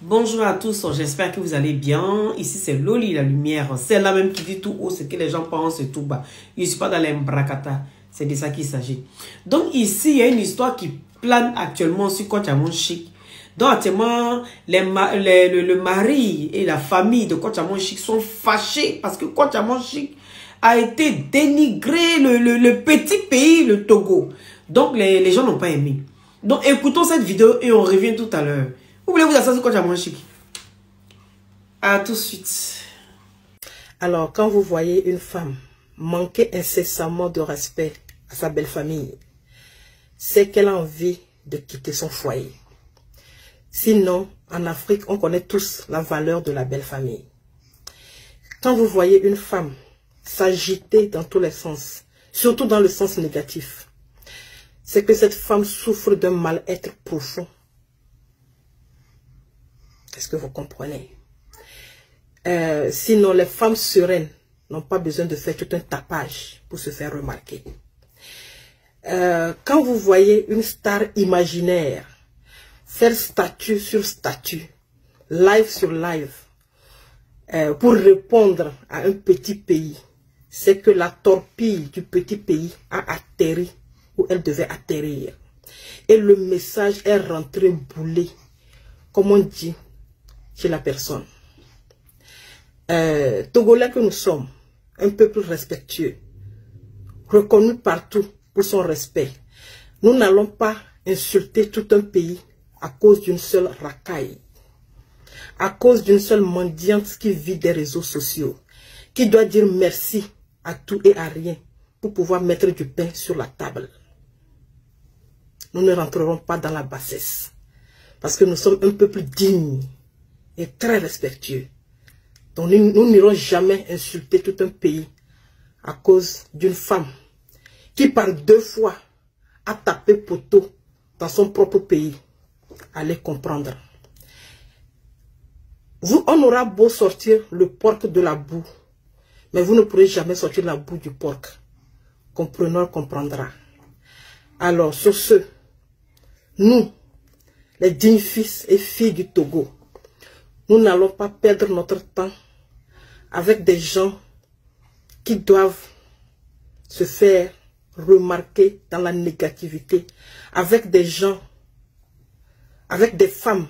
Bonjour à tous, j'espère que vous allez bien. Ici c'est Loli la lumière, c'est là même qui dit tout haut ce que les gens pensent et tout bas. Je ne suis pas dans l'embrakata, c'est de ça qu'il s'agit. Donc ici il y a une histoire qui plane actuellement sur Coach Amon Chic. Donc actuellement le mari et la famille de Coach Amon Chic sont fâchés parce que Coach Amon Chic a été dénigré, le petit pays, le Togo. Donc les gens n'ont pas aimé. Donc écoutons cette vidéo et on revient tout à l'heure. Vous voulez vous asseoir sur Coach Amon Chic? À tout de suite. Alors, quand vous voyez une femme manquer incessamment de respect à sa belle famille, c'est qu'elle a envie de quitter son foyer. Sinon, en Afrique, on connaît tous la valeur de la belle famille. Quand vous voyez une femme s'agiter dans tous les sens, surtout dans le sens négatif, c'est que cette femme souffre d'un mal-être profond. Est-ce que vous comprenez? Sinon, les femmes sereines n'ont pas besoin de faire tout un tapage pour se faire remarquer. Quand vous voyez une star imaginaire faire statut sur statut, live sur live, pour répondre à un petit pays, c'est que la torpille du petit pays a atterri où elle devait atterrir. Et le message est rentré boulé, comme on dit chez la personne. Togolais que nous sommes, un peuple respectueux, reconnu partout pour son respect. Nous n'allons pas insulter tout un pays à cause d'une seule racaille, à cause d'une seule mendiante qui vit des réseaux sociaux, qui doit dire merci à tout et à rien pour pouvoir mettre du pain sur la table. Nous ne rentrerons pas dans la bassesse, parce que nous sommes un peuple digne et très respectueux. Donc nous n'irons jamais insulter tout un pays à cause d'une femme qui par 2 fois a tapé poteau dans son propre pays. Allez comprendre. On aura beau sortir le porc de la boue, mais vous ne pourrez jamais sortir la boue du porc. Compreneur comprendra. Alors sur ce, nous, les dignes fils et filles du Togo, nous n'allons pas perdre notre temps avec des gens qui doivent se faire remarquer dans la négativité, avec des gens, avec des femmes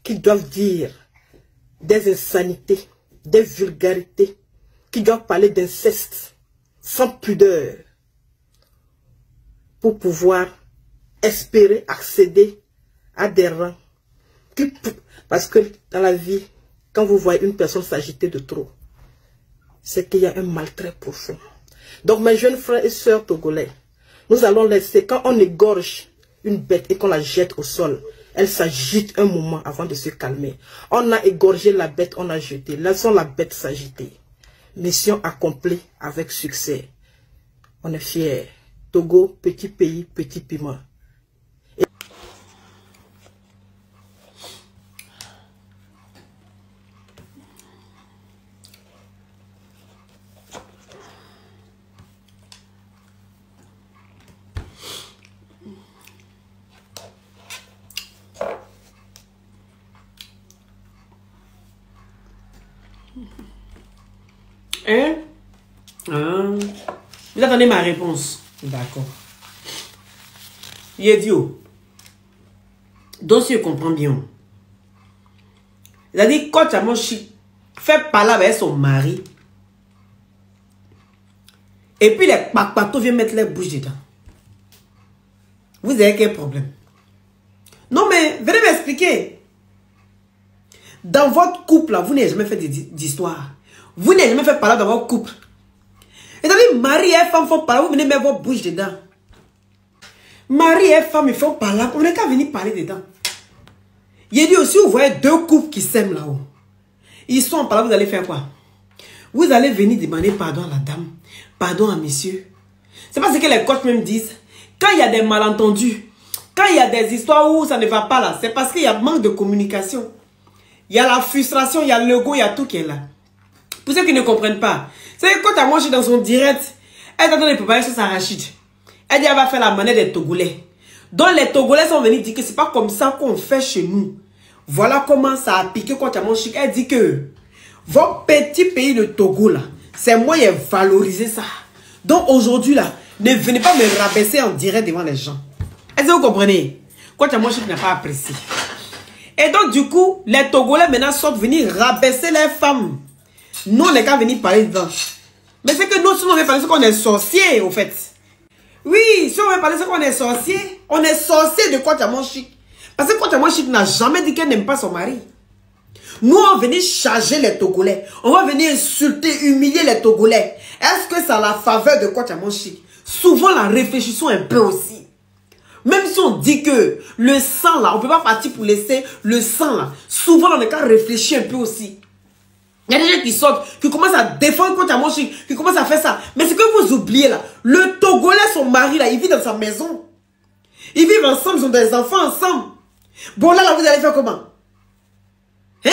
qui doivent dire des insanités, des vulgarités, qui doivent parler d'inceste sans pudeur pour pouvoir espérer accéder à des rangs. Parce que dans la vie, quand vous voyez une personne s'agiter de trop, c'est qu'il y a un mal très profond. Donc mes jeunes frères et sœurs togolais, nous allons laisser, quand on égorge une bête et qu'on la jette au sol, elle s'agite un moment avant de se calmer. On a égorgé la bête, on a jeté. Laissons la bête s'agiter. Mission accomplie avec succès. On est fiers. Togo, petit pays, petit piment. Hein? Vous attendez ma réponse. D'accord. Il est dit, donc si je comprends bien, il a dit, Coach Amon Chic fait parler avec son mari. Et puis les papatos viennent mettre les bouches dedans. Vous avez quel problème? Non mais, venez m'expliquer. Dans votre couple, là, vous n'avez jamais fait d'histoire. Vous n'avez jamais fait parler dans votre couple. Et donc, mari et femme font parler, vous venez mettre votre bouche dedans. Mari et femme, ils font parler, on n'est qu'à venir parler dedans. Il dit aussi, vous voyez 2 couples qui s'aiment là-haut. Ils sont en parlant, vous allez faire quoi? Vous allez venir demander pardon à la dame, pardon à monsieur. C'est pas ce que les coachs même disent. Quand il y a des malentendus, quand il y a des histoires où ça ne va pas là, c'est parce qu'il y a manque de communication. Il y a la frustration, il y a l'ego, il y a tout qui est là. Pour ceux qui ne comprennent pas, c'est que quand tu as mangé dans son direct, elle est en train de préparer sur sa arachide. Elle dit qu'elle va faire la manette des Togolais. Donc les Togolais sont venus dire que c'est pas comme ça qu'on fait chez nous. Voilà comment ça a piqué Kwatchamo Chic. Elle dit que votre petit pays, le Togo, là, c'est moi qui ai valorisé ça. Donc aujourd'hui, là, ne venez pas me rabaisser en direct devant les gens. Est-ce que vous comprenez? Kwatchamo Chic n'a pas apprécié. Et donc, du coup, les Togolais maintenant sont venus rabaisser les femmes. Nous, on n'est qu'à venir parler dedans. Mais c'est que nous, si on veut parler, c'est qu'on est sorciers, au fait. Oui, si on veut parler, c'est qu'on est sorciers. On est sorciers de Kwatchamo Chic. Parce que Kwatchamo Chic n'a jamais dit qu'elle n'aime pas son mari. Nous, on va venir charger les Togolais. On va venir insulter, humilier les Togolais. Est-ce que ça a la faveur de Kwatchamo Chic? Souvent, la réfléchissons un peu aussi. Même si on dit que le sang là, on ne peut pas partir pour laisser le sang là. Souvent, on est qu'à réfléchir un peu aussi. Il y a des gens qui sortent, qui commencent à défendre Kwatchamo Chic, qui commencent à faire ça. Mais ce que vous oubliez là, le Togolais, son mari là, il vit dans sa maison. Ils vivent ensemble, ils ont des enfants ensemble. Bon là, vous allez faire comment? Hein?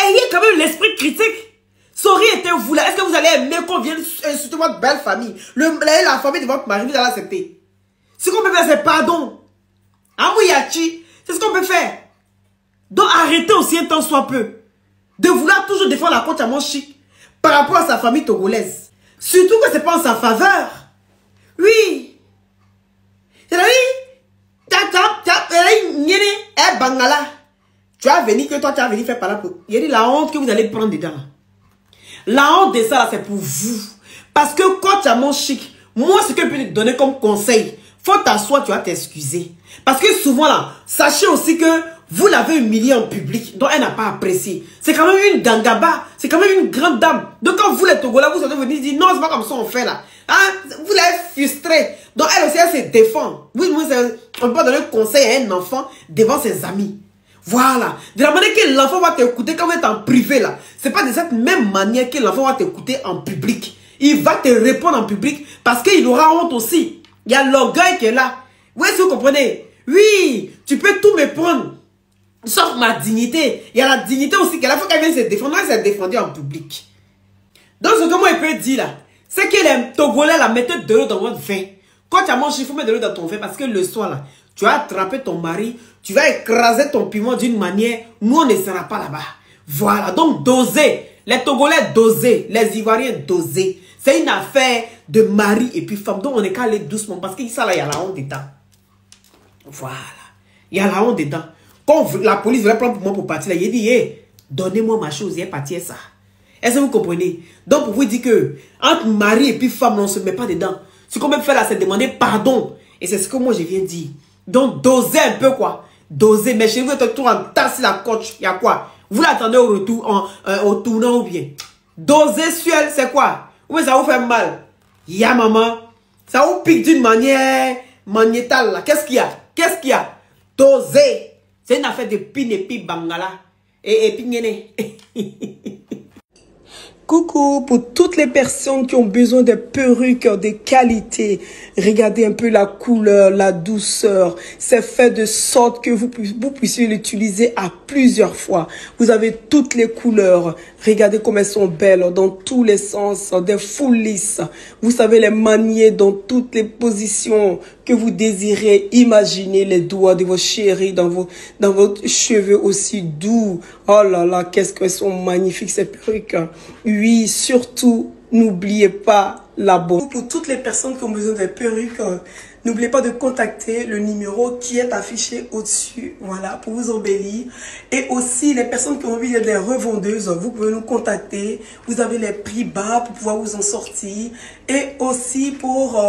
Ayez quand même l'esprit critique. Ça aurait été vous là. Est-ce que vous allez aimer qu'on vienne insulter votre belle famille? La famille de votre mari, vous allez accepter. Ce qu'on peut faire, c'est pardon. Amouyachi, c'est ce qu'on peut faire. Donc arrêtez aussi un temps soit peu de vouloir toujours défendre la Kwatchamo Chic par rapport à sa famille togolaise. Surtout que ce n'est pas en sa faveur. Oui. C'est-à-dire, Bangala. Tu as venu que toi, tu as venu faire par là. Il y a dit la honte que vous allez prendre dedans. La honte de ça, là, c'est pour vous. Parce que Kwatchamo Chic, moi, ce que je peux te donner comme conseil, faut t'asseoir, tu vas t'excuser. Parce que souvent, là, sachez aussi que vous l'avez humiliée en public, donc elle n'a pas apprécié. C'est quand même une gangaba, c'est quand même une grande dame. Donc quand vous, les Togolais, vous allez venir dire, non, c'est pas comme ça on fait là. Hein? Vous l'avez frustrée. Donc elle aussi, elle se défend. Oui, on ne peut pas donner conseil à un enfant devant ses amis. Voilà. De la manière que l'enfant va t'écouter quand vous êtes en privé là, c'est pas de cette même manière que l'enfant va t'écouter en public. Il va te répondre en public parce qu'il aura honte aussi. Il y a l'orgueil qui est là. Oui, est-ce que vous comprenez? Oui, tu peux tout me prendre. Sauf ma dignité. Il y a la dignité aussi qu'elle a fait qu'elle vienne se défendre. Elle s'est défendue en public. Donc ce que moi je peux dire là, c'est que les Togolais la mettaient de l'eau dans votre vin. Quand tu as mangé, il faut mettre de l'eau dans ton vin parce que le soir là, tu vas attraper ton mari, tu vas écraser ton piment d'une manière, nous on ne sera pas là-bas. Voilà, donc dosez. Les Togolais dosez, les Ivoiriens dosez. C'est une affaire de mari et puis femme. Donc on est qu'à aller doucement parce que ça là, il y a la honte dedans. Voilà, il y a la honte dedans. Quand la police voulait prendre pour moi pour partir, il a dit, hey, donnez-moi ma chose, il est parti ça. Est-ce que vous comprenez? Donc, pour vous dire que entre mari et puis femme, on ne se met pas dedans. Ce qu'on peut faire là, c'est demander pardon. Et c'est ce que moi, je viens de dire. Donc, dosez un peu, quoi. Dosez. Mais chez vous, vous êtes toujours en tasse sur la coach. Il y a quoi? Vous l'attendez au retour, au tournant ou bien. Dosez sur elle, c'est quoi? Oui, ça vous fait mal. Il y a maman. Ça vous pique d'une manière magnétale, là. Qu'est-ce qu'il y a? Qu'est-ce qu'il y a? Dosez. C'est une affaire de pin et puis bangala. Et puis Coucou, pour toutes les personnes qui ont besoin de perruques de qualité, regardez un peu la couleur, la douceur. C'est fait de sorte que vous puissiez l'utiliser à plusieurs fois. Vous avez toutes les couleurs. Regardez comme elles sont belles dans tous les sens, des full lisses. Vous savez les manier dans toutes les positions que vous désirez. Imaginez les doigts de vos chéris dans vos cheveux aussi doux. Oh là là, qu'est-ce qu'elles sont magnifiques ces perruques. Oui, surtout, n'oubliez pas la bonne. Pour toutes les personnes qui ont besoin de perruques, n'oubliez pas de contacter le numéro qui est affiché au-dessus, voilà, pour vous embellir. Et aussi, les personnes qui ont envie d'être des revendeuses, vous pouvez nous contacter. Vous avez les prix bas pour pouvoir vous en sortir. Et aussi pour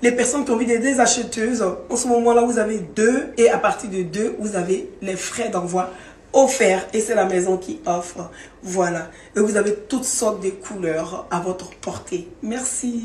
les personnes qui ont envie d'être des acheteuses, en ce moment-là, vous avez 2 et à partir de 2, vous avez les frais d'envoi offert et c'est la maison qui offre. Voilà. Et vous avez toutes sortes de couleurs à votre portée. Merci.